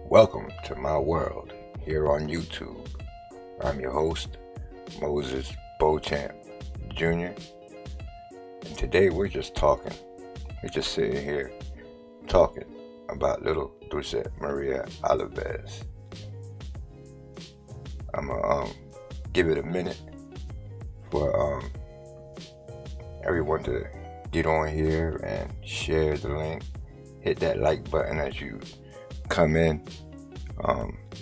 Welcome to my world here on YouTube. I'm your host, Moises Beauchamp Jr. And today we're just talking. We're just sitting here talking about little Dulce Maria Alavez. I'm gonna give it a minute for everyone to get on here and share the link. Hit that like button as you come in.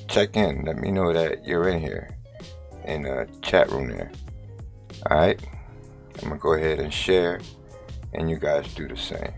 Check in. Let me know that you're in here in the chat room there. Alright, I'm gonna go ahead and share, and you guys do the same.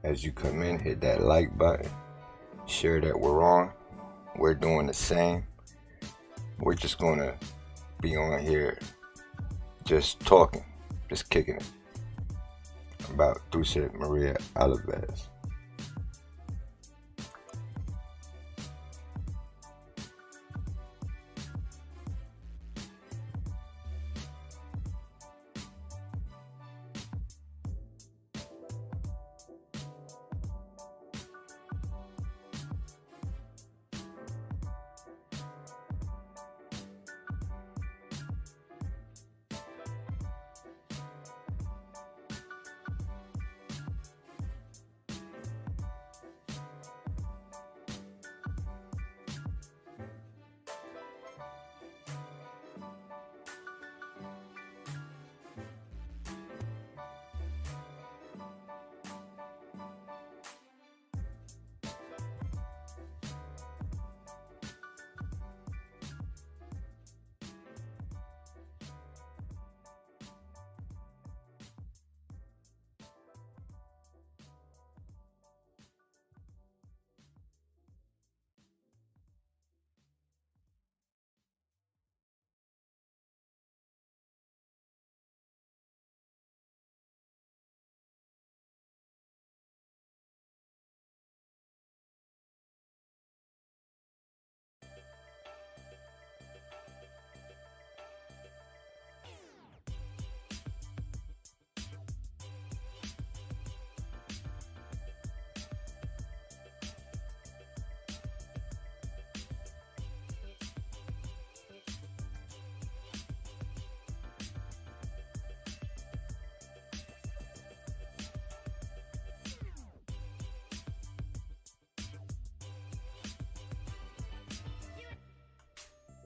As you come in, hit that like button, share that we're on. We're doing the same. We're just gonna be on here just talking, just kicking it about Dulce Maria Alavez.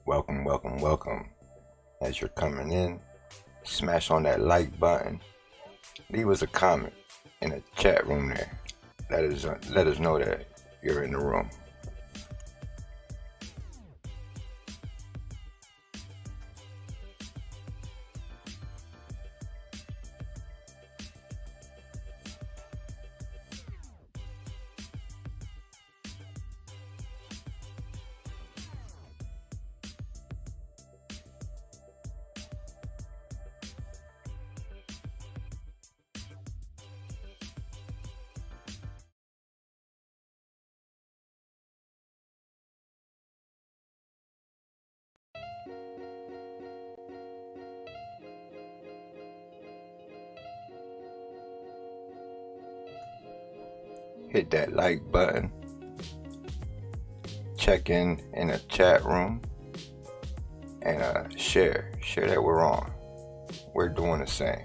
Welcome, welcome, welcome. As you're coming in, smash on that like button. Leave us a comment in the chat room there. Let us know that you're in the room. hit that like button, check in the chat room, and share that we're on. We're doing the same.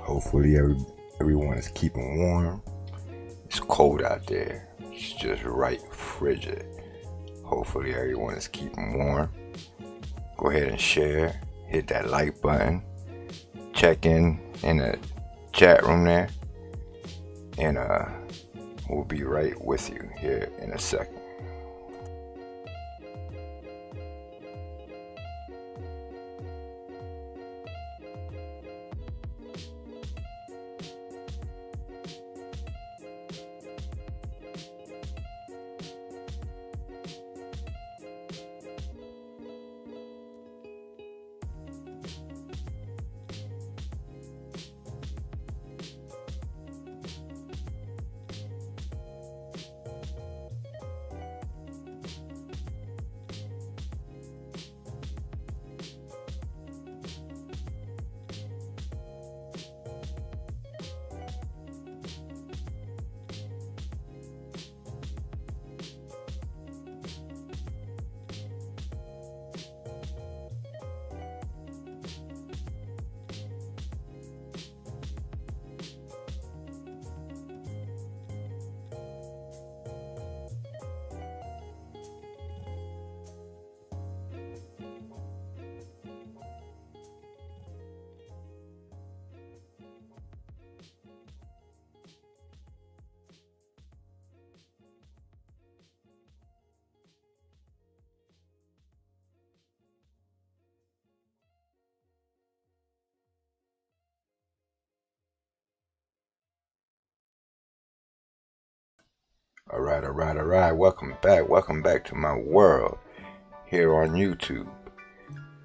Hopefully everyone is keeping warm. It's cold out there. It's just right frigid. Hopefully everyone is keeping warm. Go ahead and share. Hit that like button. Check in the chat room there. And we'll be right with you here in a second. All right. Welcome back to my world here on YouTube.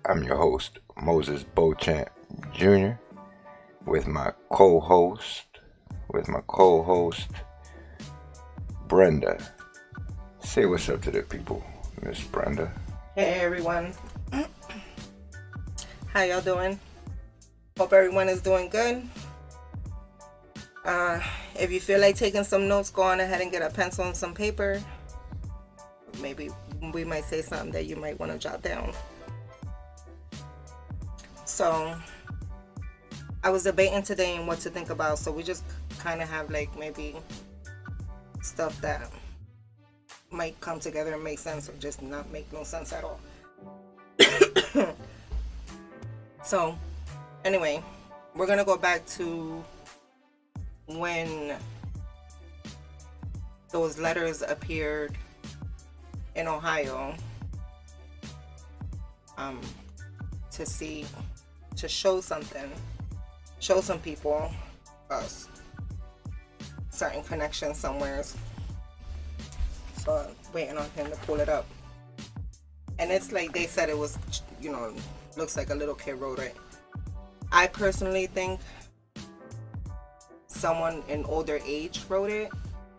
I'm your host, Moises Beauchamp Jr. with my co-host, Brenda. Say what's up to the people, Miss Brenda. Hey everyone. How y'all doing? Hope everyone is doing good. If you feel like taking some notes, go on ahead and get a pencil and some paper. Maybe we might say something that you might want to jot down. So I was debating today on what to think about, so we just kind of have like maybe stuff that might come together and make sense, or just not make no sense at all. So anyway, we're gonna go back to when those letters appeared in Ohio, to show some people certain connections somewhere. So I'm waiting on him to pull it up, and it's like they said it was, looks like a little kid wrote it. I personally think someone in older age wrote it,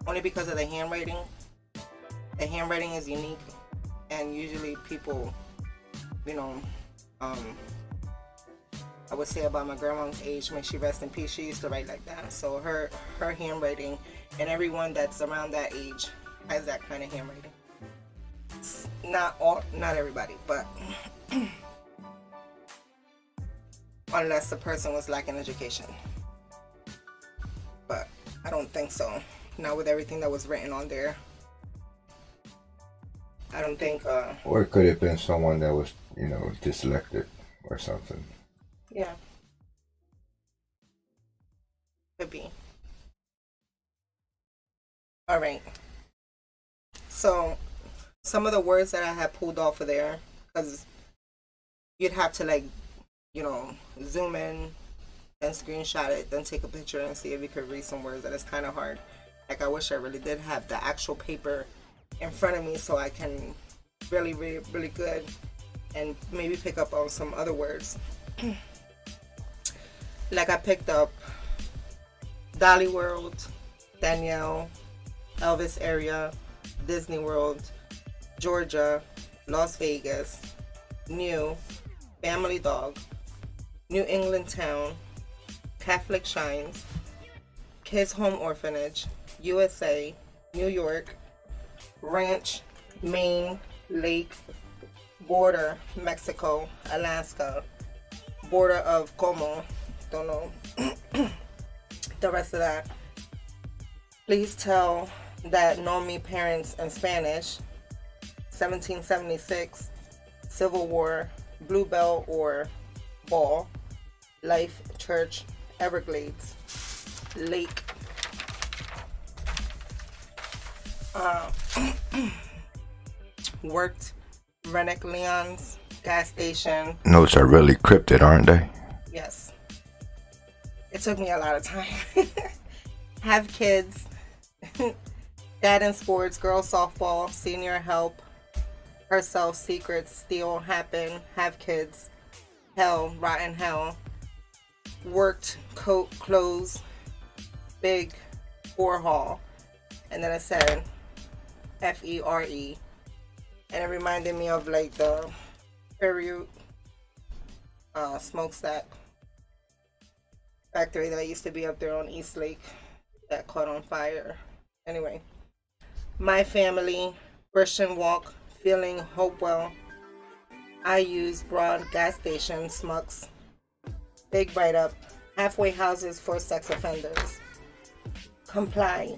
only because of the handwriting. The handwriting is unique, and usually people, I would say about my grandma's age, may she rest in peace, she used to write like that. So her handwriting, and everyone that's around that age has that kind of handwriting. Not everybody, but unless the person was lacking education. But I don't think so. not with everything that was written on there. I don't think. Or it could have been someone that was, dyslexic or something. Yeah. Could be. All right. So, some of the words that I had pulled off of there, because you'd have to zoom in, then screenshot it, then take a picture and see if you could read some words. That is kind of hard. Like, I wish I really did have the actual paper in front of me so I can really read it really good and maybe pick up on some other words. Like, I picked up Dolly World, Danielle, Elvis area, Disney World, Georgia, Las Vegas, New, Family Dog, New England Town, Catholic Shines, Kids Home Orphanage, USA, New York, Ranch, Maine, Lake, Border, Mexico, Alaska, Border of Como, don't know the rest of that. Please tell that know me parents in Spanish, 1776, Civil War, Bluebell or Ball, Life Church, Everglades, Lake, worked, Rennick Leon's, gas station. Notes are really cryptic, aren't they? Yes. It took me a lot of time. Have kids, dad in sports, girl softball, senior help, herself, secrets, steal, happen, have kids, hell, rotten hell, worked, coat, clothes, big, Warhol, and then it said FERE, and it reminded me of like the Period smokestack factory that used to be up there on East Lake that caught on fire. Anyway, my family, Christian Walk, Feeling Hopewell, I Use Broad, Gas Station, Smucks, Big Write Up, Halfway Houses for Sex Offenders, Comply,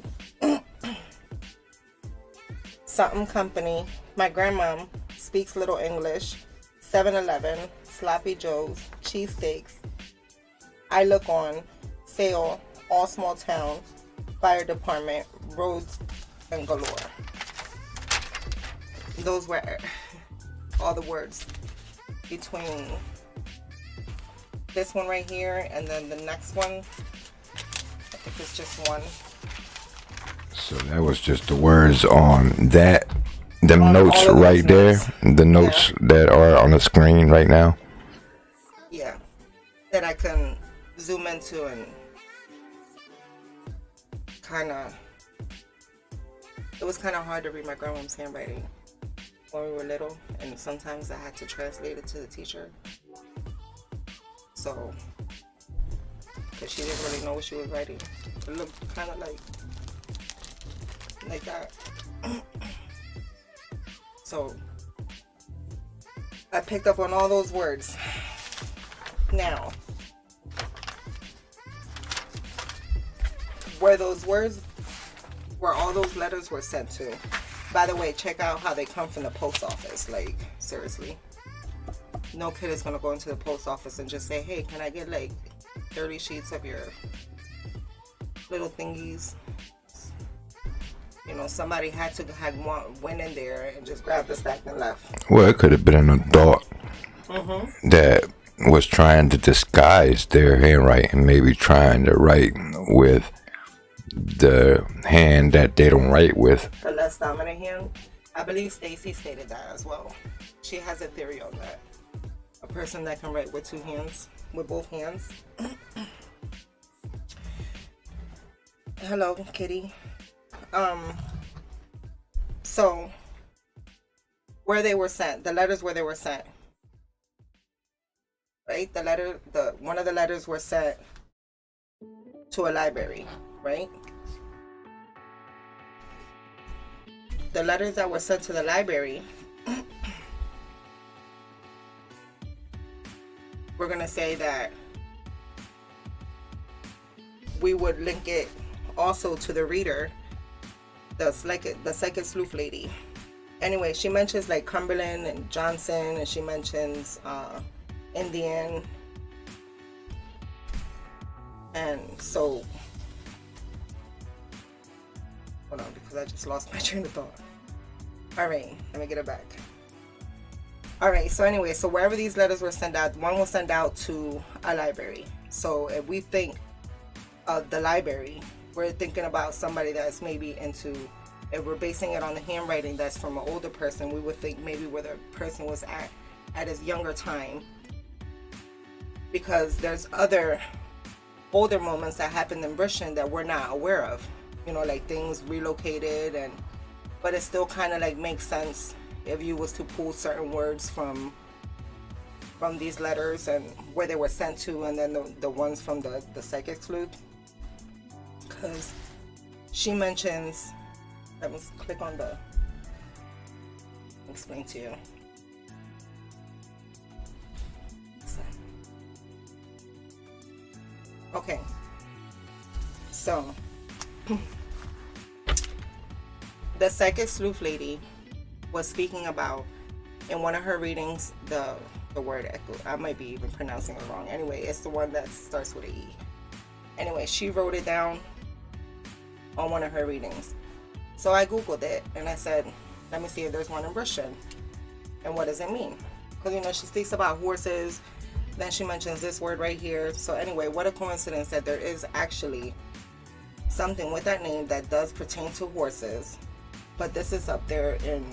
Something Company, My Grandmom, Speaks Little English, 7-Eleven, Sloppy Joe's, Cheesesteaks, I Look On, Sale, All Small Town, Fire Department, Roads and Galore. Those were all the words between this one right here and then the next one. I think it's just one. So that was just the words on that. Them notes right there. The notes that are on the screen right now. Yeah. That I can zoom into and it was kind of hard to read my grandma's handwriting when we were little, and sometimes I had to translate it to the teacher. So, because she didn't really know what she was writing. It looked kind of like that. So, I picked up on all those words. Now, where all those letters were sent to. By the way, check out how they come from the post office. Like, seriously. No kid is going to go into the post office and just say, hey, can I get like 30 sheets of your little thingies? You know, somebody had to went in there and just grabbed the stack and left. Well, it could have been an adult that was trying to disguise their handwriting, maybe trying to write with the hand that they don't write with. The less dominant hand. I believe Stacy stated that as well. She has a theory on that. A person that can write with two hands, with both hands. Hello, kitty. So where they were sent, the letters where they were sent. Right? One of the letters were sent to a library, right? The letters that were sent to the library, we're going to say that we would link it also to the reader the psychic sleuth lady. Anyway, she mentions like Cumberland and Johnson, and she mentions Indian. And so, hold on, because I just lost my train of thought. All right, let me get it back. All right, so anyway, so wherever these letters were sent out, one was sent out to a library. So if we think of the library, we're thinking about somebody that's maybe into, if we're basing it on the handwriting that's from an older person, we would think maybe where the person was at his younger time. Because there's other older moments that happened in Bridgeton that we're not aware of. You know, like things relocated, but it still kind of like makes sense if you was to pull certain words from these letters and where they were sent to, and then the ones from the psychic sleuth. Because she mentions, let me click on the, explain to you. Okay, so the psychic sleuth lady was speaking about, in one of her readings, the word echo. I might be even pronouncing it wrong. Anyway, it's the one that starts with an E. Anyway, she wrote it down on one of her readings. So I googled it and I said, let me see if there's one in Bridgeton and what does it mean? Because, you know, she speaks about horses, then she mentions this word right here. So anyway, what a coincidence that there is actually something with that name that does pertain to horses, but this is up there in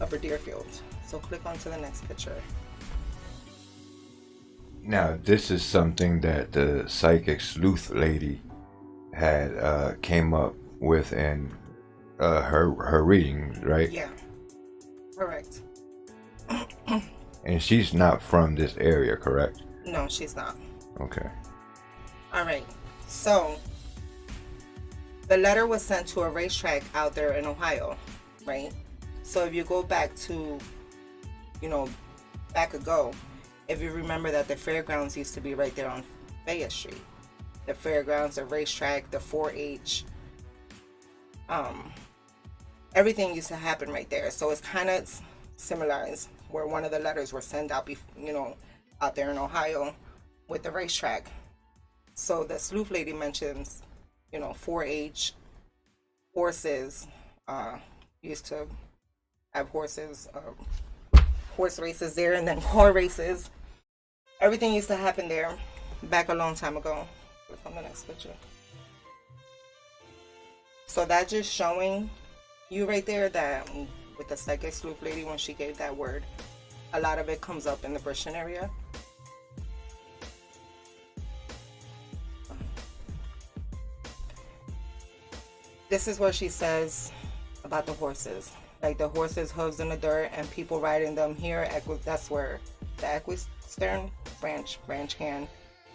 Upper Deerfield. So click on to the next picture. Now, this is something that the psychic sleuth lady had came up with in her reading, right? Yeah, correct. And she's not from this area, correct? No, she's not. Okay. All right. So the letter was sent to a racetrack out there in Ohio, right? So if you go back to, you know, back ago, if you remember that the fairgrounds used to be right there on Fayette Street. The fairgrounds, the racetrack, the 4-H, everything used to happen right there. So it's kind of similar as where one of the letters were sent out, you know, out there in Ohio with the racetrack. So the sleuth lady mentions, you know, 4-H, horses, used to have horses, horse races there, and then car races. Everything used to happen there back a long time ago. Click on the next picture. So that's just showing you right there that with the psychic sleuth lady, when she gave that word, a lot of it comes up in the Bridgeton area. This is what she says about the horses. Like the horses' hooves in the dirt and people riding them here. That's where the Equistern branch hand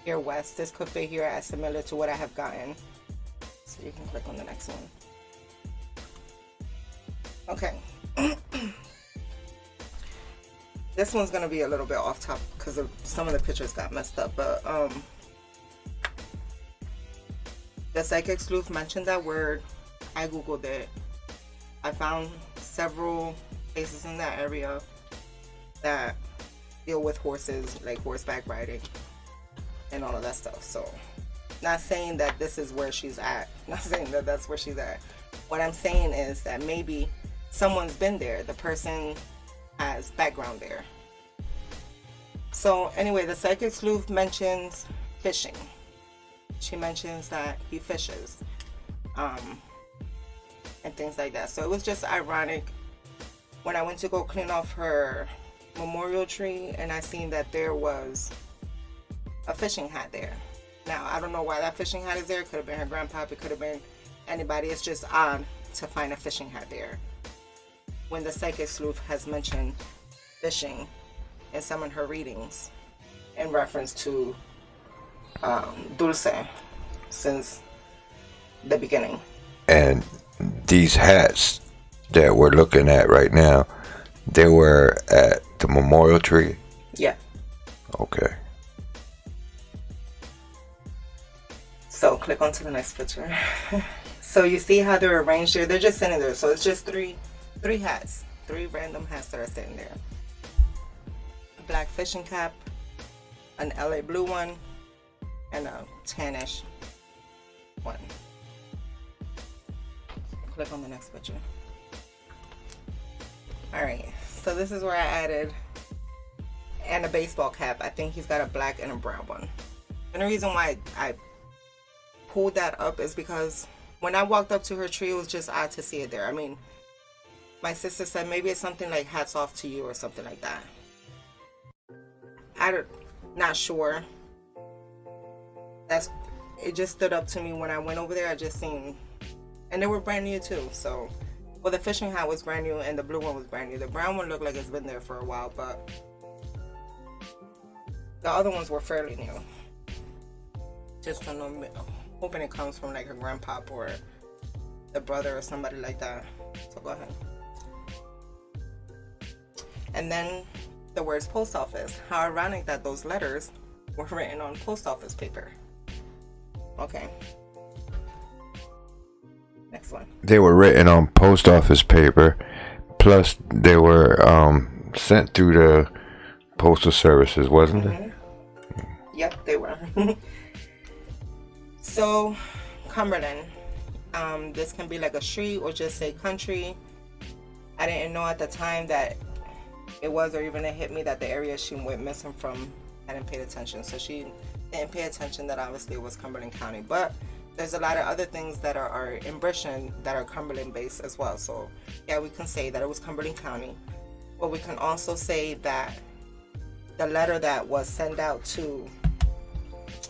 here west. This could fit here as similar to what I have gotten. So you can click on the next one. Okay. This one's gonna be a little bit off topic because some of the pictures got messed up, but the psychic sleuth mentioned that word. I googled it. I found several places in that area that deal with horses, like horseback riding and all of that stuff. So not saying that this is where she's at, not saying that that's where she's at. What I'm saying is that maybe someone's been there, the person has background there. So anyway, the psychic sleuth mentions fishing. She mentions that he fishes and things like that. So it was just ironic when I went to go clean off her memorial tree and I seen that there was a fishing hat there. Now I don't know why that fishing hat is there. It could have been her grandpa, it could have been anybody. It's just odd to find a fishing hat there when the psychic sleuth has mentioned fishing in some of her readings in reference to Dulce since the beginning. And these hats that we're looking at right now, they were at the memorial tree? Yeah. Okay. So click on to the next picture. So you see how they're arranged here? They're just sitting there. So it's just three hats, 3 random hats that are sitting there. A black fishing cap, an LA blue one, and a tannish one. Click on the next picture. All right, so this is where I added, and a baseball cap. I think he's got a black and a brown one. And the reason why I pulled that up is because when I walked up to her tree, it was just odd to see it there. I mean, my sister said maybe it's something like hats off to you or something like that. I'm not sure. It just stood up to me when I went over there. I just seen, and they were brand new too. So, well, the fishing hat was brand new and the blue one was brand new. The brown one looked like it's been there for a while, but the other ones were fairly new. Just don't know, hoping it comes from like her grandpa or the brother or somebody like that. So go ahead. And then the words post office. How ironic that those letters were written on post office paper. Okay. Next one. They were written on post office paper, plus they were sent through the postal services, wasn't it? Yep, they were. So, Cumberland. This can be like a street or just say country. I didn't know at the time that it was, or even it hit me that the area she went missing from, I didn't pay attention. So she didn't pay attention that obviously it was Cumberland County. But there's a lot of other things that are in Bridgeton that are Cumberland based as well. So yeah, we can say that it was Cumberland County. But we can also say that the letter that was sent out to,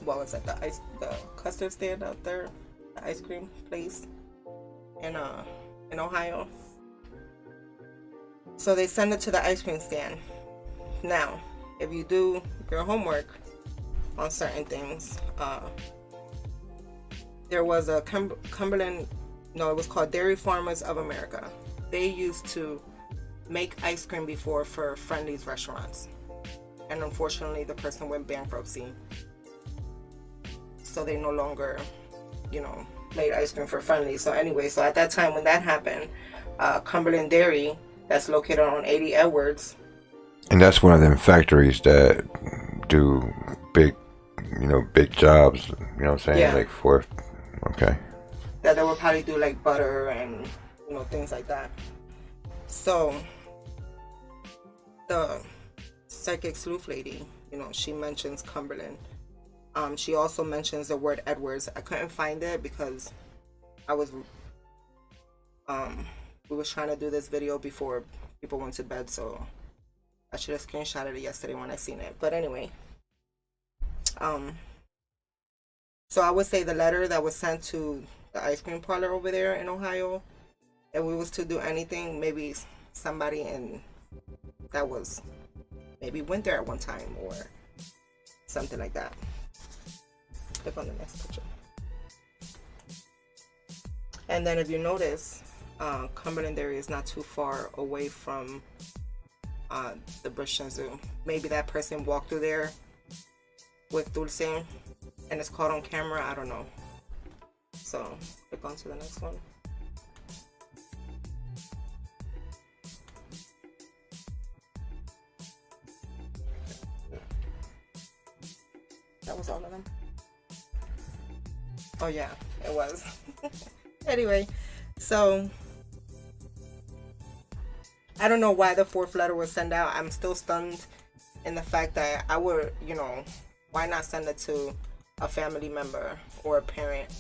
what was it, the custard stand out there, the ice cream place in Ohio. So they send it to the ice cream stand. Now, if you do your homework on certain things, there was a Cumberland, no, it was called Dairy Farmers of America. They used to make ice cream before for Friendly's restaurants. And unfortunately, the person went bankruptcy. So they no longer, made ice cream for Friendly's. So anyway, so at that time when that happened, Cumberland Dairy, that's located on 80 Edwards. And that's one of them factories that do big jobs, you know what I'm saying? Yeah. Like okay. That they would probably do like butter and, things like that. So, the psychic sleuth lady, she mentions Cumberland. She also mentions the word Edwards. I couldn't find it because we was trying to do this video before people went to bed, so I should have screenshotted it yesterday when I seen it. But anyway, so I would say the letter that was sent to the ice cream parlor over there in Ohio, if we was to do anything, maybe somebody that was maybe went there at one time or something like that. Click on the next picture. And then if you notice, Cumberland Dairy is not too far away from the Bridgeton Zoo. Maybe that person walked through there with Dulce and it's caught on camera. I don't know. So click on to the next one. That was all of them. Oh yeah, it was. Anyway, so I don't know why the 4th letter was sent out. I'm still stunned in the fact that I would, why not send it to a family member or a parent?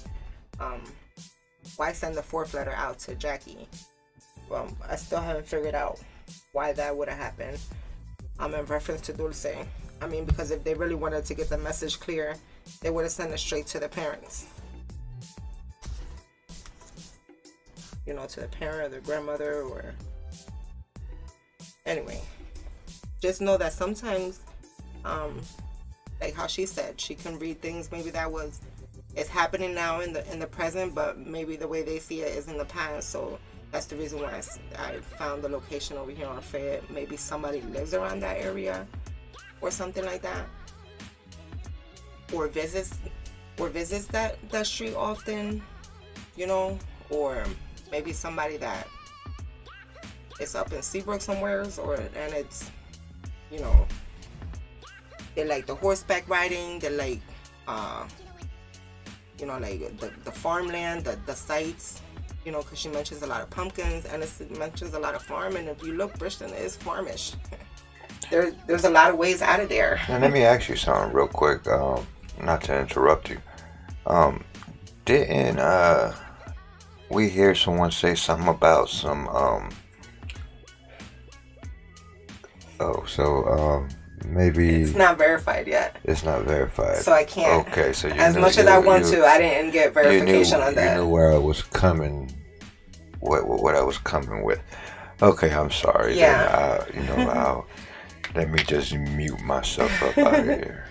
Why send the 4th letter out to Jackie? Well, I still haven't figured out why that would have happened. In reference to Dulce. I mean, because if they really wanted to get the message clear, they would have sent it straight to the parents. To the parent or the grandmother or... Anyway, just know that sometimes, like how she said, she can read things maybe it's happening now in the present, but maybe the way they see it is in the past. So that's the reason why I found the location over here on Fayette. Maybe somebody lives around that area or something like that, or visits that street often. you know, or maybe somebody that is up in Seabrook somewhere, and it's, you know, they like the horseback riding, they like, you know, like the farmland, the sites, you know, because she mentions a lot of pumpkins, and it mentions a lot of farm, and if you look, Bridgeton is farmish. There's a lot of ways out of there. Now let me ask you something real quick, not to interrupt you. Didn't we hear someone say something about some maybe It's not verified yet. It's not verified. So I can't. Okay, so as much as I want to, I didn't get verification on that. You knew where I was coming, what I was coming with. Okay, I'm sorry. Yeah. Then let me just mute myself up out of here.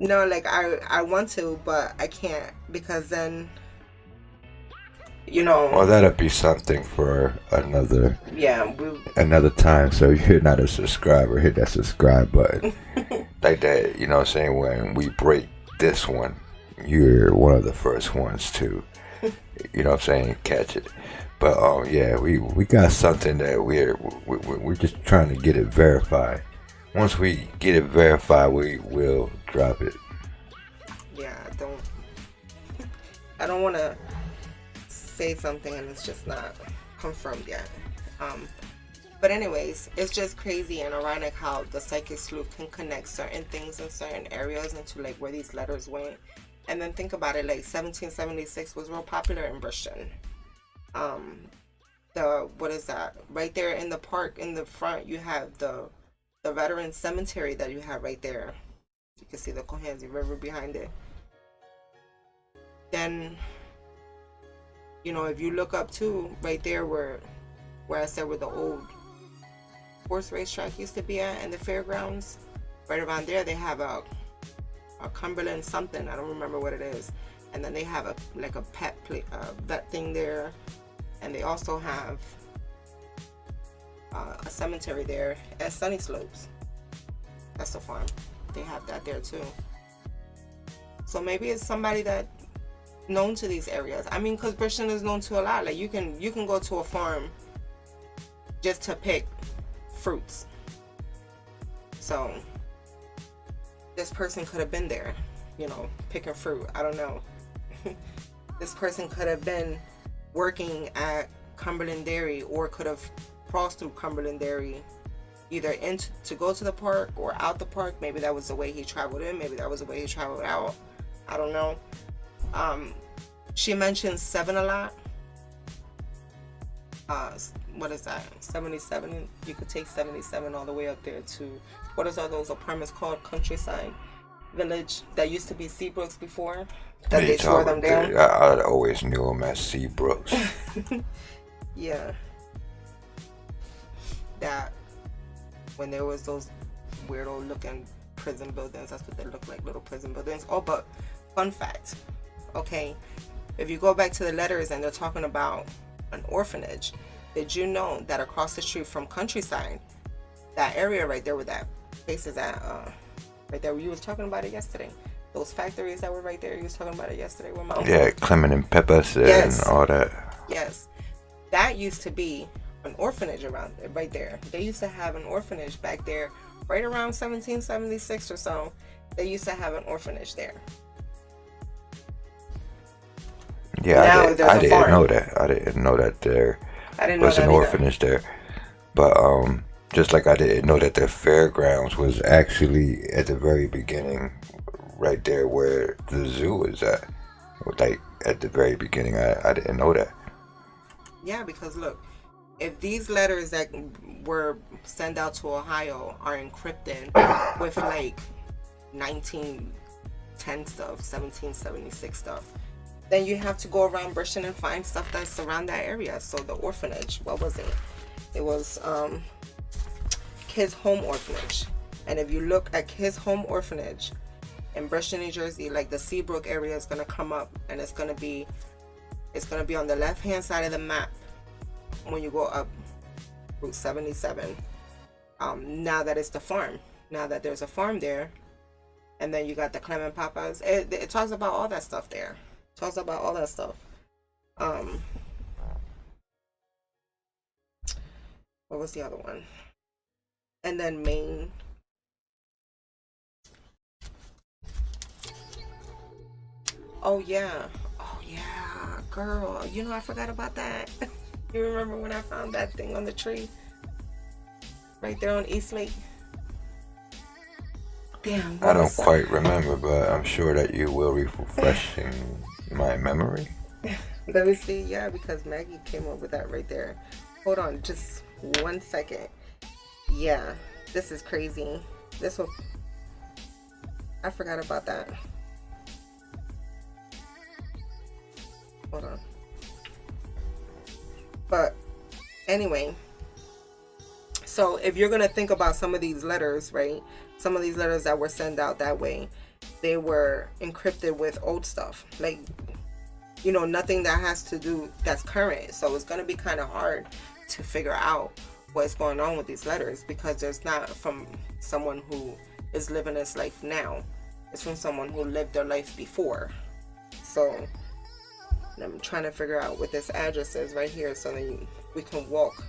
No, like I want to, but I can't, because then, you know. Well, that'll be something for another. Yeah. Another time. So if you're not a subscriber, hit that subscribe button. Like that, you know what I'm saying? When we break this one, you're one of the first ones to, you know what I'm saying, catch it. But yeah, we got something that we're just trying to get it verified. Once we get it verified, we will drop it. Yeah, I don't want to say something and it's just not confirmed yet. But anyways, it's just crazy and ironic how the psychic sleuth can connect certain things in certain areas into like where these letters went. And then think about it, like 1776 was real popular in Bridgeton. What is that? Right there in the park in the front, you have the veteran cemetery that you have right there. You can see the Cohansey River behind it. Then, you know, if you look up too, right there where I said where the old horse racetrack used to be at and the fairgrounds, right around there they have a Cumberland something, I don't remember what it is, and then they have a pet vet thing there, and they also have a cemetery there at Sunny Slopes. That's a farm. They have that there too. So maybe it's somebody that known to these areas. I mean, because Bridgeton is known to a lot. Like you can go to a farm just to pick fruits. So this person could have been there, you know, picking fruit. I don't know. This person could have been working at Cumberland Dairy, or could have crossed through Cumberland Dairy, either to go to the park or out the park. Maybe that was the way he traveled in. Maybe that was the way he traveled out. I don't know. She mentioned 7 a lot. What is that? 77. You could take 77 all the way up there to, what is all those apartments called? Countryside Village that used to be Seabrooks before. That they tore them down. I always knew them as Seabrooks. Yeah. That when there was those weirdo looking prison buildings, that's what they look like, little prison buildings. Oh, but fun fact, okay, if you go back to the letters and they're talking about an orphanage, did you know that across the street from Countryside, that area right there where that place is at, right there where you was talking about it yesterday, those factories that were right there, you was talking about it yesterday with Mom. Yeah, Clement and Peppers and all that. Yes, that used to be an orphanage around there, right there. They used to have an orphanage back there right around 1776 or so. They used to have an orphanage there. Yeah, I didn't know that. I didn't know that there was an orphanage there. But just like I didn't know that the fairgrounds was actually at the very beginning, right there where the zoo is at. Like at the very beginning, I didn't know that. Yeah, because look, if these letters that were sent out to Ohio are encrypted with like 1910 stuff, 1776 stuff, then you have to go around Bridgeton and find stuff that's around that area. So the orphanage, what was it? It was Kids Home Orphanage. And if you look at Kids Home Orphanage in Bridgeton, New Jersey, like the Seabrook area is gonna come up, and it's gonna be on the left hand side of the map when you go up Route 77. Now that it's the farm, now that there's a farm there, and then you got the Clement Papas. It talks about all that stuff there. It talks about all that stuff. Um, what was the other one? And then Maine. Oh yeah. Oh yeah, girl. You know I forgot about that. You remember when I found that thing on the tree? Right there on East Lake? Damn, I what don't was quite remember, but I'm sure that you will refreshing my memory. let me see. Yeah, because Maggie came up with that right there. Hold on, just 1 second. Yeah, this is crazy. This will I forgot about that. Hold on. But anyway, so if you're gonna think about some of these letters, right? Some of these letters that were sent out that way, they were encrypted with old stuff. Like, you know, nothing that has to do that's current. So it's gonna be kind of hard to figure out what's going on with these letters because there's not from someone who is living this life now. It's from someone who lived their life before. So I'm trying to figure out what this address is right here so that we can walk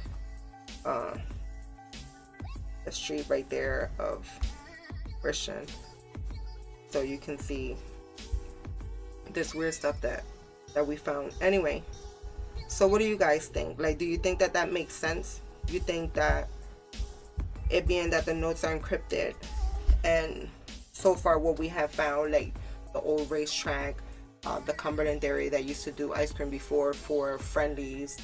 the street right there of Bridgeton, so you can see this weird stuff that we found. Anyway, so what do you guys think? Like, do you think that that makes sense? You think that it being that the notes are encrypted, and so far what we have found, like the old racetrack, the Cumberland Dairy that used to do ice cream before for Friendlies,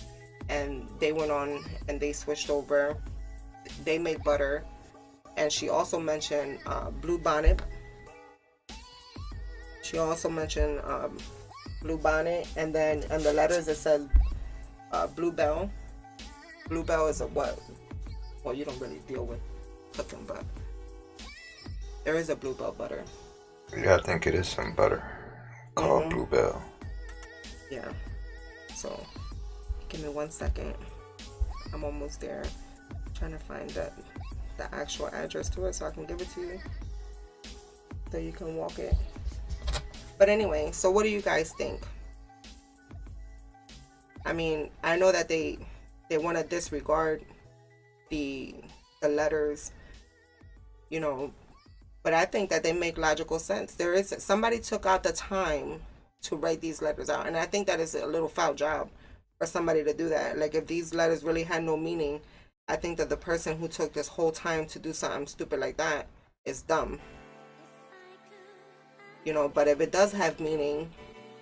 and they went on and they switched over. They make butter, and she also mentioned Blue Bonnet. She also mentioned Blue Bonnet, and then in the letters it said Bluebell. Bluebell is a what? Well, you don't really deal with cooking, but there is a Bluebell butter. Yeah, I think it is some butter called Bluebell. Yeah. So, give me 1 second. I'm almost there. I'm trying to find the actual address to it so I can give it to you, so you can walk it. But anyway, so what do you guys think? I mean, I know that they want to disregard the letters, you know, but I think that they make logical sense. There is somebody took out the time to write these letters out, and I think that is a little foul job for somebody to do that. Like, if these letters really had no meaning, I think that the person who took this whole time to do something stupid like that is dumb. You know, but if it does have meaning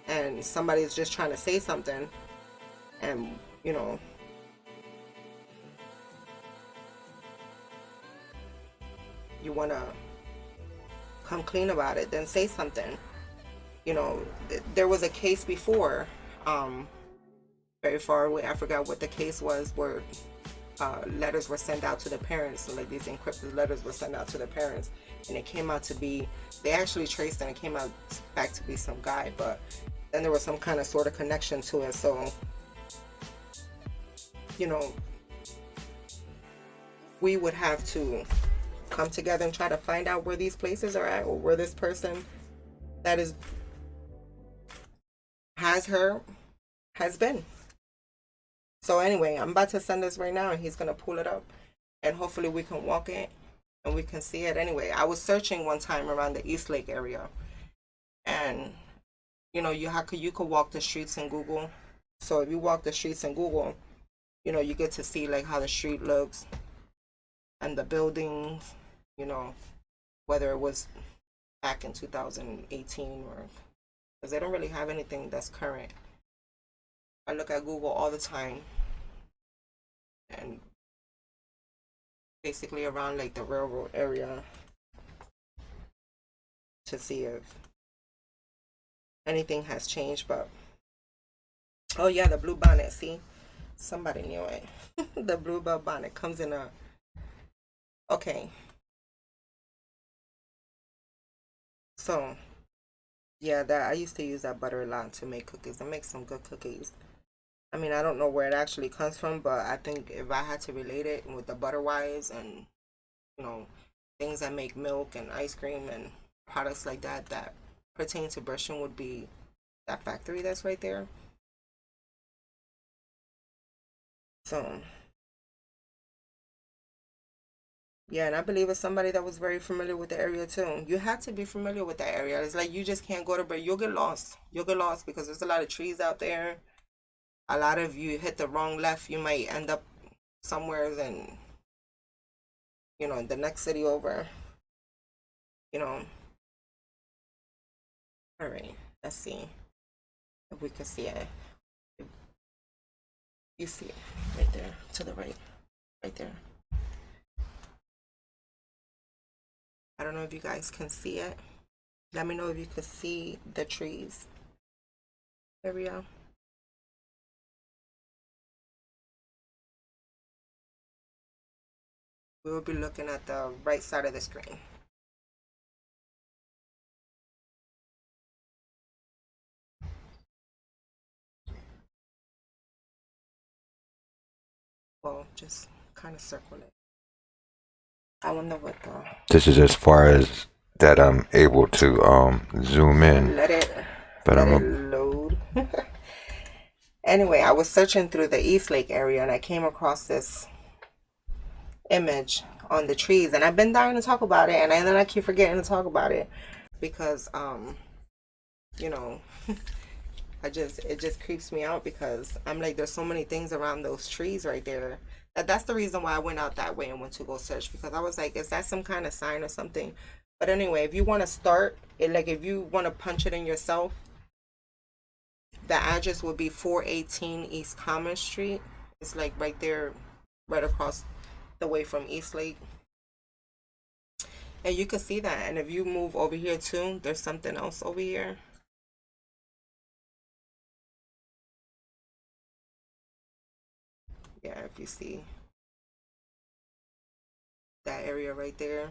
and somebody's just trying to say something, and you know, you want to come clean about it, then say something. You know, there was a case before, very far away, I forgot what the case was, where letters were sent out to the parents. So like, these encrypted letters were sent out to the parents, and it came out to be, they actually traced, and it came out back to be some guy, but then there was some kind of sort of connection to it. So, you know, we would have to come together and try to find out where these places are at, or where this person that has been. So anyway, I'm about to send this right now, and he's gonna pull it up, and hopefully we can walk it and we can see it. Anyway, I was searching one time around the East Lake area, and you know, you could walk the streets in Google. So if you walk the streets in Google, you know, you get to see like how the street looks and the buildings, you know, whether it was back in 2018, or because they don't really have anything that's current. I look at Google all the time, and basically around like the railroad area, to see if anything has changed. But oh yeah, the blue bonnet, see, somebody knew it. The bluebell bonnet comes in a, okay, so yeah, that I used to use that butter a lot to make cookies. I make some good cookies. I mean, I don't know where it actually comes from, but I think if I had to relate it with the butter wise, and you know, things that make milk and ice cream and products like that that pertain to Bridgeton, would be that factory that's right there. So yeah, and I believe it's somebody that was very familiar with the area too. You have to be familiar with the area. It's like you just can't go to bed. You'll get lost. You'll get lost because there's a lot of trees out there. A lot of you hit the wrong left, you might end up somewhere in, the next city over. You know. All right. Let's see if we can see it. You see it right there to the right, right there. I don't know if you guys can see it. Let me know if you can see the trees. There we go. We will be looking at the right side of the screen. Well, just kind of circle it. I wonder what the... This is as far as that I'm able to zoom in. Let it load. Anyway, I was searching through the East Lake area and I came across this image on the trees, and I've been dying to talk about it, and then I keep forgetting to talk about it because it just creeps me out because I'm like, there's so many things around those trees right there. That's the reason why I went out that way and went to go search, because I was like, is that some kind of sign or something? But anyway, if you want to start it, like if you want to punch it in yourself, the address would be 418 East Common Street. It's like right there, right across the way from East Lake. And you can see that. And if you move over here too, there's something else over here. Yeah, if you see that area right there,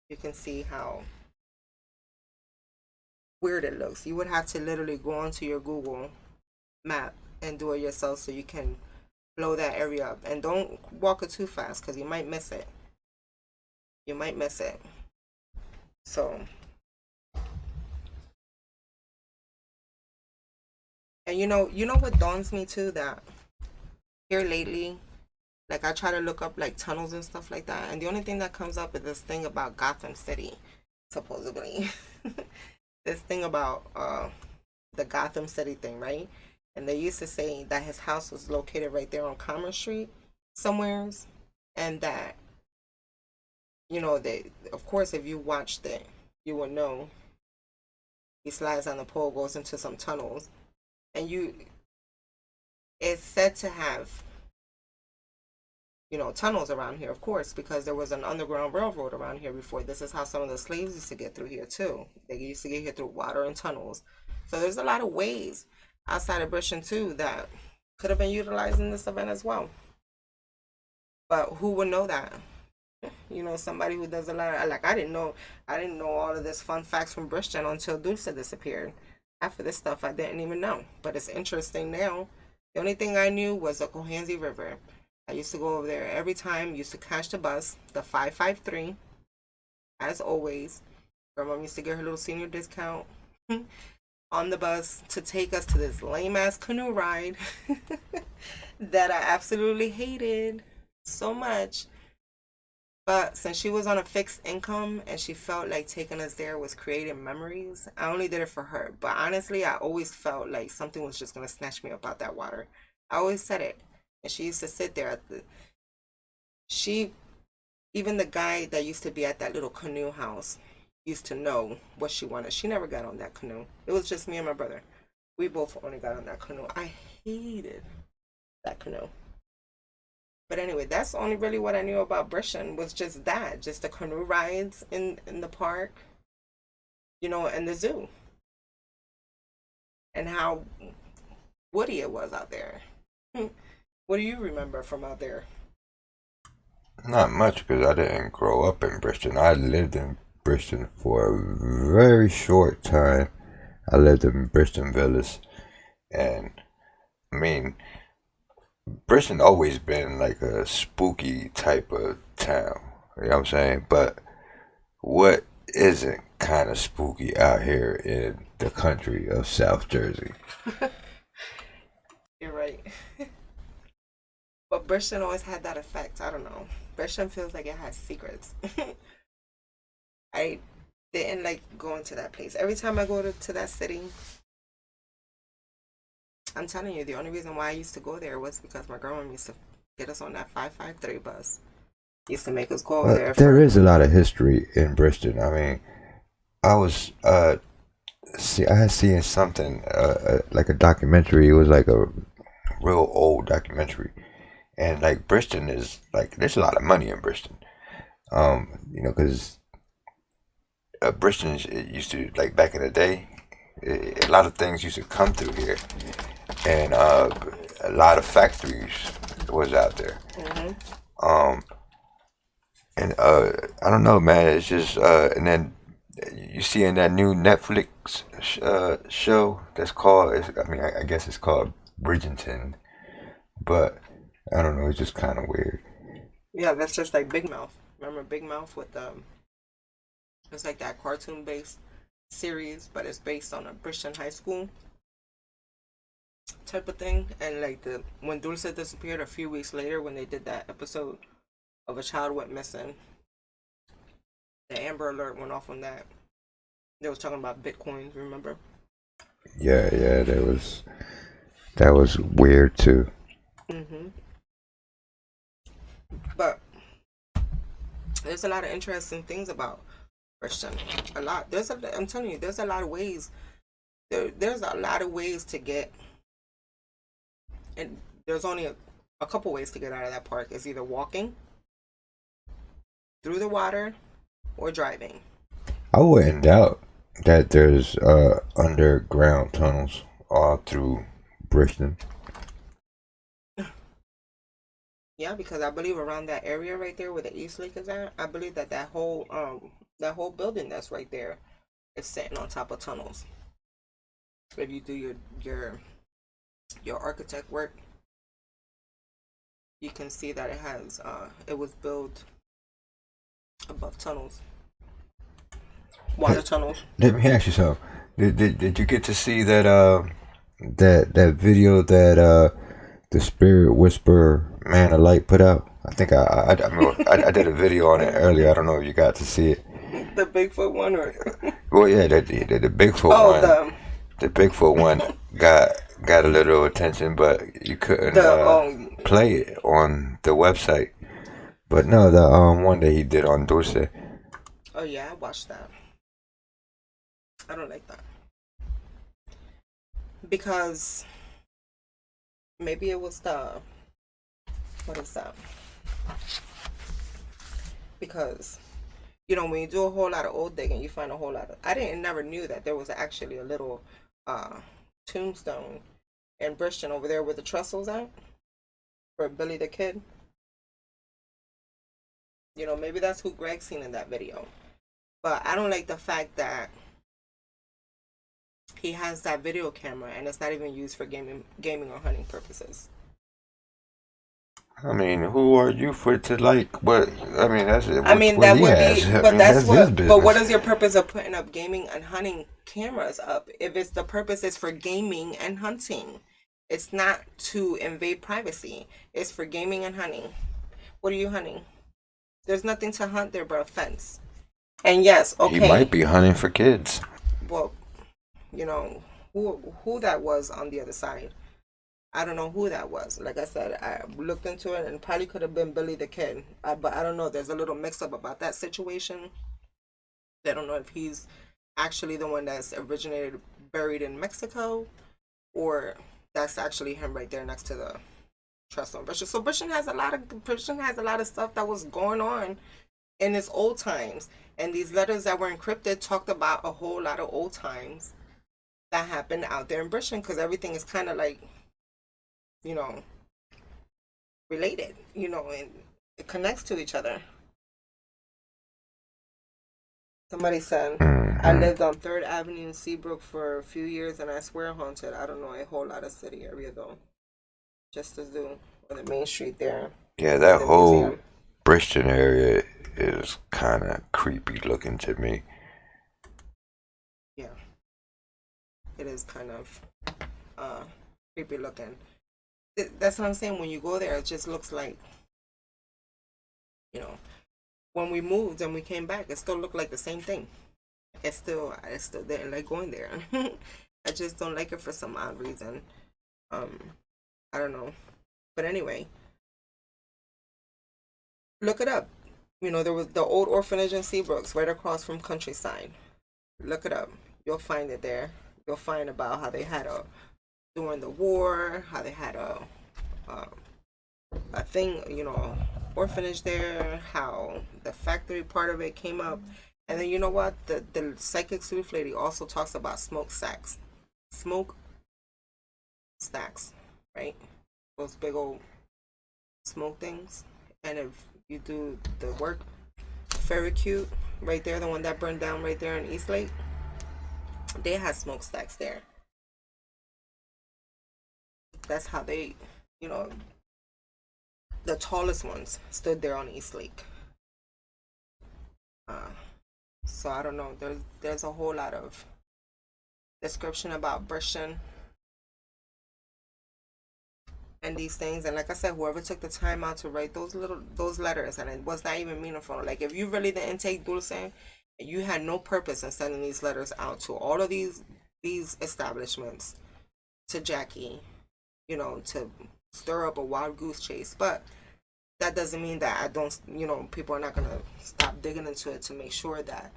you can see how weird it looks. You would have to literally go onto your Google map and do it yourself so you can blow that area up. And don't walk it too fast because you might miss it. You might miss it. So, and you know what dawns me too, that here lately, like I try to look up like tunnels and stuff like that, and the only thing that comes up is this thing about Gotham City, supposedly. This thing about the Gotham City thing, right? And they used to say that his house was located right there on Commerce Street somewheres, and that, they, of course, if you watched it, you would know he slides on the pole, goes into some tunnels, and it's said to have, tunnels around here, of course, because there was an underground railroad around here before. This is how some of the slaves used to get through here too. They used to get here through water and tunnels. So there's a lot of ways outside of Bridgeton too that could have been utilized in this event as well. But who would know that? Somebody who does a lot of, like, I didn't know all of this fun facts from Bridgeton until Dulce disappeared. After this stuff, I didn't even know. But it's interesting now. The only thing I knew was the Cohansey River. I used to go over there every time, used to catch the bus, the 553, as always. Grandma used to get her little senior discount on the bus to take us to this lame-ass canoe ride that I absolutely hated so much. But since she was on a fixed income and she felt like taking us there was creating memories, I only did it for her. But honestly, I always felt like something was just going to snatch me up out that water. I always said it. And she used to sit there even the guy that used to be at that little canoe house used to know what she wanted. She never got on that canoe. It was just me and my brother. We both only got on that canoe. I hated that canoe. But anyway, that's only really what I knew about Bridgeton, was just that. Just the canoe rides in the park, and the zoo. And how woody it was out there. What do you remember from out there? Not much, because I didn't grow up in Bridgeton. I lived in Bridgeton for a very short time. I lived in Bridgeton Village, and I mean, Bridgeton always been like a spooky type of town. You know what I'm saying? But what isn't kind of spooky out here in the country of South Jersey? You're right. But Bridgeton always had that effect. I don't know. Bridgeton feels like it has secrets. I didn't like going to that place. Every time I go to that city, I'm telling you, the only reason why I used to go there was because my grandma used to get us on that 553 bus. Used to make us go over there. There is a lot of history in Bridgeton. I mean, I was I had seen something like a documentary. It was like a real old documentary, and like Bridgeton is like there's a lot of money in Bridgeton. Because Bridgeton it used to like back in the day, a lot of things used to come through here, and a lot of factories was out there. Um, and I don't know, man. It's just and then you see in that new Netflix show that's called. I guess it's called Bridgerton, but I don't know. It's just kind of weird. Yeah, that's just like Big Mouth. Remember Big Mouth with it's like that cartoon based series, but it's based on a Christian high school type of thing. And like when Dulce disappeared a few weeks later, when they did that episode of a child went missing, the Amber Alert went off on that. They was talking about bitcoins. Remember? Yeah, that was weird too. But there's a lot of interesting things about Christian. A lot. I'm telling you, there's a lot of ways. There's a lot of ways to get, and there's only a couple ways to get out of that park. It's either walking through the water or driving. I wouldn't doubt that there's underground tunnels all through Bridgeton. Yeah, because I believe around that area right there where the East Lake is at, I believe that whole building that's right there is sitting on top of tunnels. If you do your architect work, you can see that it was built above tunnels, water tunnels. Let me ask you something. Did you get to see that video that the Spirit Whisperer Man of Light put out? I think I did a video on it earlier. I don't know if you got to see it. The Bigfoot one, or well, yeah, the Bigfoot one. The Bigfoot one got a little attention, but you couldn't play it on the website. But no, the one that he did on Dulce. Oh yeah, I watched that. I don't like that because maybe it was what is that? Because when you do a whole lot of old digging, you find a whole lot of. Never knew that there was actually a little tombstone in Bridgeton over there where the trestles at for Billy the Kid. Maybe that's who Greg's seen in that video. But I don't like the fact that he has that video camera and it's not even used for gaming or hunting purposes. I mean, who are you to like? But I mean, that's it. I mean, that would be. But that's what. But what is your purpose of putting up gaming and hunting cameras up? If it's the purpose is for gaming and hunting, it's not to invade privacy. It's for gaming and hunting. What are you hunting? There's nothing to hunt there but a fence. And yes, okay. He might be hunting for kids. Well, who that was on the other side. I don't know who that was. Like I said, I looked into it and probably could have been Billy the Kid. But I don't know. There's a little mix up about that situation. I don't know if he's actually the one that's originated, buried in Mexico, or that's actually him right there next to the trestle. So Bridgeton has a lot of stuff that was going on in its old times. And these letters that were encrypted talked about a whole lot of old times that happened out there in Bridgeton, because everything is kind of like, related, and it connects to each other. Somebody said, I lived on 3rd Avenue in Seabrook for a few years and I swear haunted. I don't know a whole lot of city area though. Just the zoo or the main street there. Yeah, that whole museum. Bridgeton area is kind of creepy looking to me. Yeah. It is kind of creepy looking. That's what I'm saying. When you go there, it just looks like, you know, when we moved and we came back, it still looked like the same thing. I still didn't like going there. I just don't like it for some odd reason. Um, I don't know. But anyway, look it up. You know, there was the old orphanage in Seabrooks, right across from Countryside. Look it up. You'll find it there. You'll find about how they had during the war, how they had a thing, you know, orphanage there, how the factory part of it came up. And then you know what? The psychic sleuth lady also talks about smoke stacks, right? Those big old smoke things. And if you do the work, very cute, right there, the one that burned down right there in Eastlake, they had smokestacks there. That's how they, you know, the tallest ones stood there on Eastlake. So I don't know. There's a whole lot of description about Bridgeton and these things. And like I said, whoever took the time out to write those letters, and it was not even meaningful. Like if you really didn't take Dulce, and you had no purpose in sending these letters out to all of these establishments, to Jackie, you know, to stir up a wild goose chase. But that doesn't mean that I don't, you know, people are not gonna stop digging into it to make sure that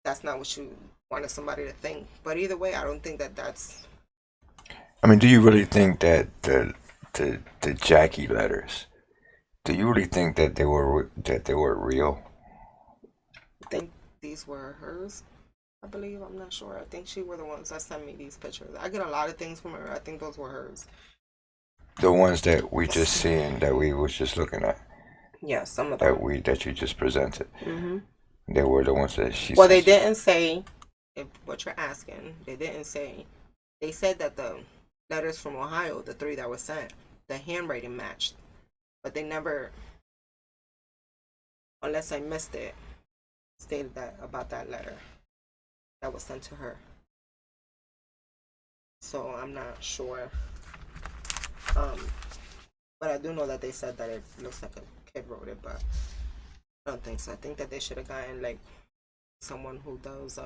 that's not what you wanted somebody to think. But either way, I don't think that that's. I mean, do you really think that the Jackie letters? Do you really think that they were real? I think these were hers. I believe. I'm not sure. I think she were the ones that sent me these pictures. I get a lot of things from her. I think those were hers. The ones that we just seen, that we was just looking at, Yeah, some of them. that you just presented. Mm-hmm. They were the ones that she. Well, they didn't say if what you're asking. They didn't say. They said that the letters from Ohio, the 3 that were sent, the handwriting matched, but they never, unless I missed it, stated that about that letter that was sent to her. So I'm not sure. But I do know that they said that it looks like a kid wrote it, but I don't think so. I think that they should have gotten like someone who does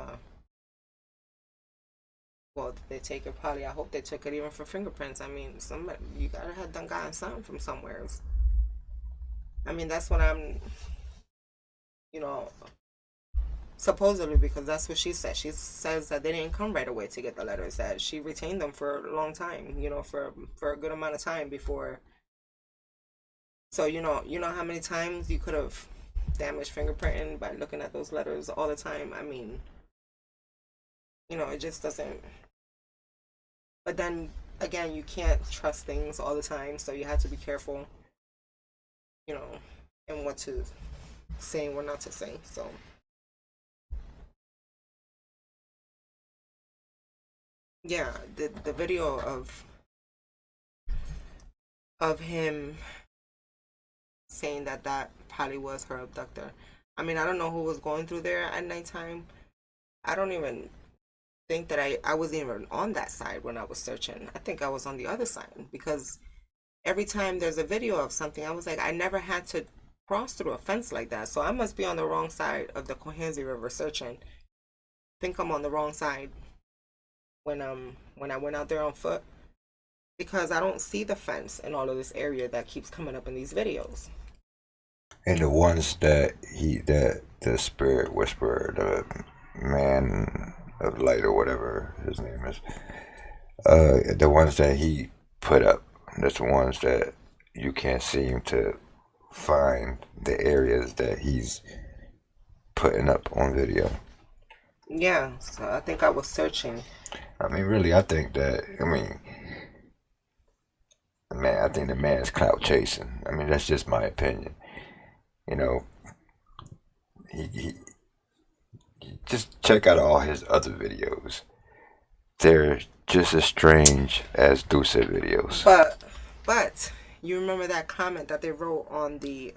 well, they take it probably. I hope they took it even for fingerprints. I mean, somebody you gotta have done gotten something from somewhere. I mean, that's what I'm, you know, supposedly, because that's what she said. She says that they didn't come right away to get the letters. That she retained them for a long time. You know, for a good amount of time before. So you know how many times you could have damaged fingerprinting by looking at those letters all the time. I mean, you know, it just doesn't. But then again, you can't trust things all the time, so you have to be careful, you know, and what to say and what not to say. So yeah, the video of him saying that probably was her abductor. I mean, I don't know who was going through there at nighttime. I don't even think that I wasn't even on that side when I was searching. I think I was on the other side, because every time there's a video of something, I was like, I never had to cross through a fence like that. So I must be on the wrong side of the Cohansey River searching. I think I'm on the wrong side when I went out there on foot, because I don't see the fence in all of this area that keeps coming up in these videos. And the ones that the spirit whisperer, the man of light or whatever his name is, the ones that he put up, that's the ones that you can't seem to find the areas that he's putting up on video. Yeah, so I think I was searching. I mean, really, I think that, I think the man's clout chasing. I mean, that's just my opinion. You know, he just check out all his other videos. They're just as strange as Dulce videos. But you remember that comment that they wrote on the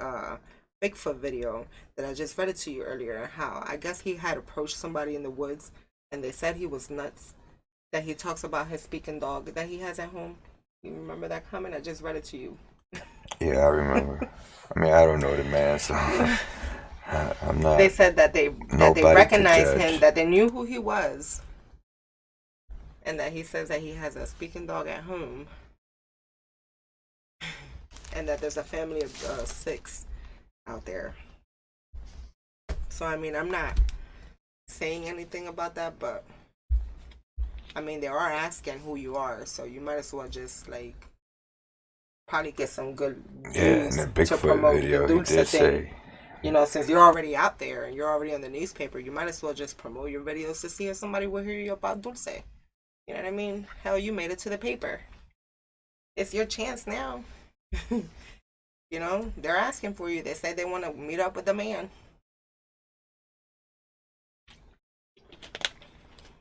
Bigfoot video that I just read it to you earlier, how I guess he had approached somebody in the woods and they said he was nuts, that he talks about his speaking dog that he has at home. You remember that comment? I just read it to you. Yeah, I remember. I mean, I don't know the man, so I'm They not said that they nobody to recognized him, judge. that they knew who he was, and that he says that he has a speaking dog at home, and that there's a family of 6 out there. So I mean, I'm not saying anything about that, but I mean, they are asking who you are, so you might as well just like probably get some good Yeah, in the views to Bigfoot promote the video, he Dulce did thing. say, You know, since you're already out there and you're already on the newspaper, you might as well just promote your videos to see if somebody will hear you about Dulce. You know what I mean? Hell, you made it to the paper. It's your chance now. You know, they're asking for you. They say they want to meet up with the man.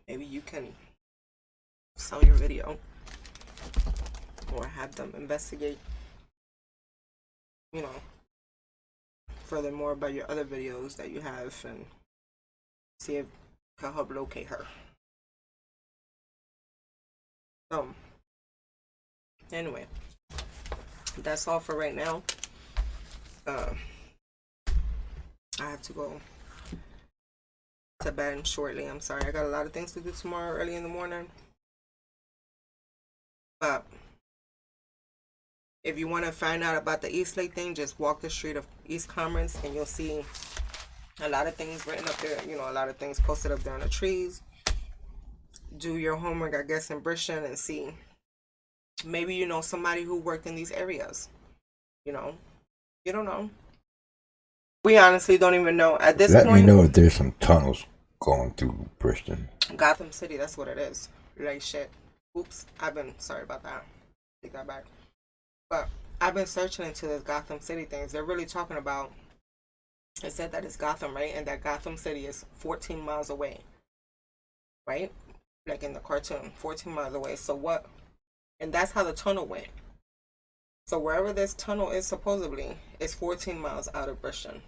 Maybe you can sell your video or have them investigate, you know, furthermore about your other videos that you have and see if it can help locate her. So, anyway, that's all for right now. I have to go to bed shortly. I'm sorry. I got a lot of things to do tomorrow early in the morning. But if you want to find out about the East Lake thing, just walk the street of East Commerce and you'll see a lot of things written up there. You know, a lot of things posted up there on the trees. Do your homework, I guess, in Bridgeton and see. Maybe you know somebody who worked in these areas. You know, you don't know. We honestly don't even know at this let me point. know if there's some tunnels going through Bridgeton. Gotham City, that's what it is. Like shit. Oops, sorry about that. Take that back. But I've been searching into this Gotham City things. They're really talking about, it said that it's Gotham, right? And that Gotham City is 14 miles away. Right? Like in the cartoon, 14 miles away. So what? And that's how the tunnel went. So wherever this tunnel is supposedly, is 14 miles out of Bridgeton.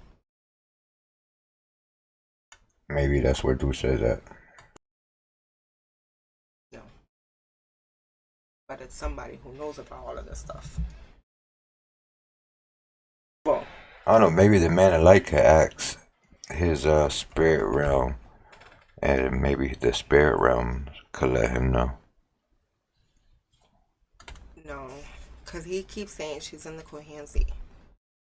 Maybe that's where Dulce is at. No. But it's somebody who knows about all of this stuff. Well, I don't know, maybe the man of light could ask his spirit realm, and maybe the spirit realm could let him know. no. Because he keeps saying she's in the Cohansey.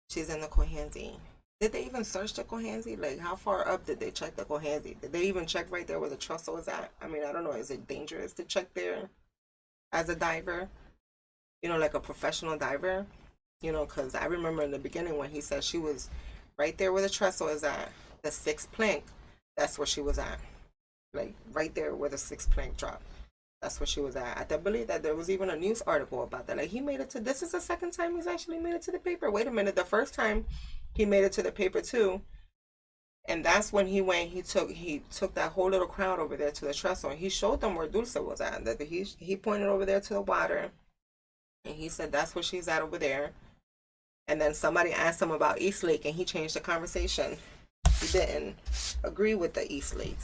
She's in the Cohansey. Did they even search the Cohansey? Like, how far up did they check the Cohansey? Did they even check right there where the trestle is at? I mean, I don't know. Is it dangerous to check there as a diver? You know, like a professional diver? You know, because I remember in the beginning when he said she was right there where the trestle is at, the 6th plank, that's where she was at. Like, right there where the 6th plank dropped. That's where she was at. I believe that there was even a news article about that. Like, he made it to, this is the second time he's actually made it to the paper. Wait a minute, the first time he made it to the paper too. And that's when he went, he took that whole little crowd over there to the trestle and he showed them where Dulce was at. That he pointed over there to the water and he said that's where she's at over there. And then somebody asked him about East Lake and he changed the conversation. He didn't agree with the East Lake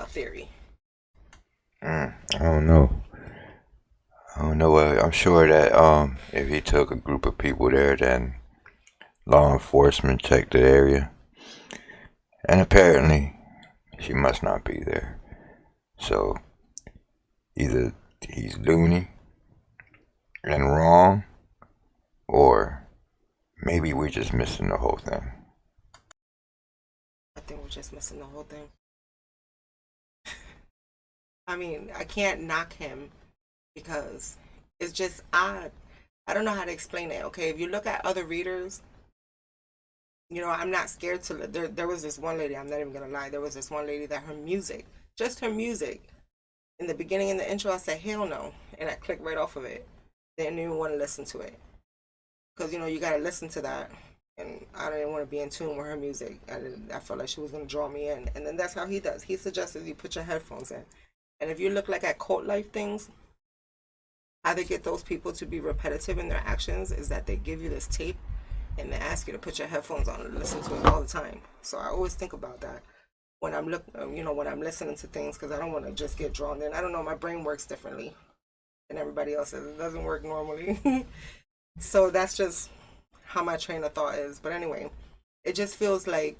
theory. I don't know. I don't know. I'm sure that if he took a group of people there, then law enforcement checked the area, and apparently she must not be there. So either he's loony and wrong, or maybe we're just missing the whole thing. I think we're just missing the whole thing. I mean, I can't knock him because it's just odd. I don't know how to explain it. Okay, if you look at other readers, you know, I'm not scared to. There was this one lady. I'm not even gonna lie. There was this one lady that her music, just her music, in the beginning in the intro, I said hell no, and I clicked right off of it. Didn't even want to listen to it because you know you gotta listen to that, and I didn't want to be in tune with her music. I felt like she was gonna draw me in, and then that's how he does. He suggested you put your headphones in. And if you look like at cult life things, how they get those people to be repetitive in their actions is that they give you this tape and they ask you to put your headphones on and listen to it all the time. So I always think about that when I'm when I'm listening to things because I don't want to just get drawn in. I don't know, my brain works differently. and everybody else says it doesn't work normally. So that's just how my train of thought is. But anyway, it just feels like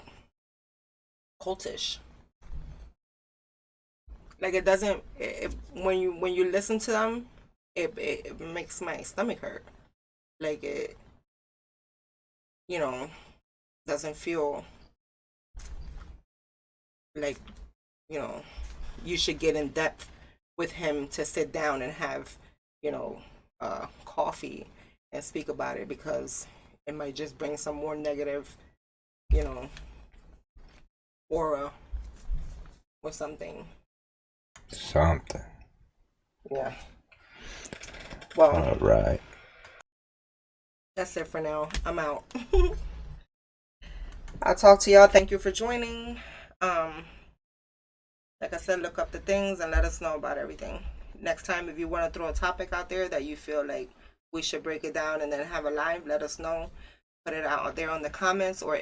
cultish. Like it doesn't. When you listen to them, it makes my stomach hurt. Like it, you know, doesn't feel like, you know, you should get in depth with him to sit down and have, you know, coffee and speak about it, because it might just bring some more negative, you know, aura or something. Something. Yeah. Well, All right. that's it for now. I'm out. I'll talk to y'all. Thank you for joining. Like I said, look up the things and let us know about everything. Next time, if you want to throw a topic out there that you feel like we should break it down and then have a live, let us know. Put it out there on the comments, or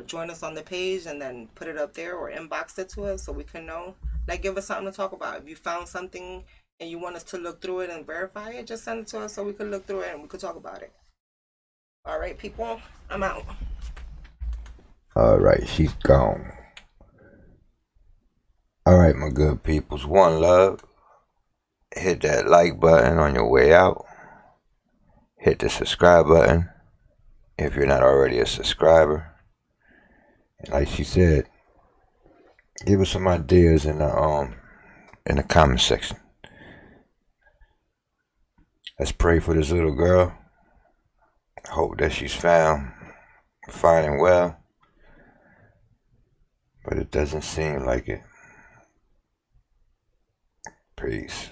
join us on the page and then put it up there, or inbox it to us so we can know. Like, give us something to talk about. If you found something and you want us to look through it and verify it, just send it to us so we can look through it and we could talk about it. All right, people, I'm out. All right, she's gone. All right, my good peoples. One love. Hit that like button on your way out. Hit the subscribe button if you're not already a subscriber. And like she said, give us some ideas in the comment section. Let's pray for this little girl. Hope that she's found, fine and well. But it doesn't seem like it. Peace.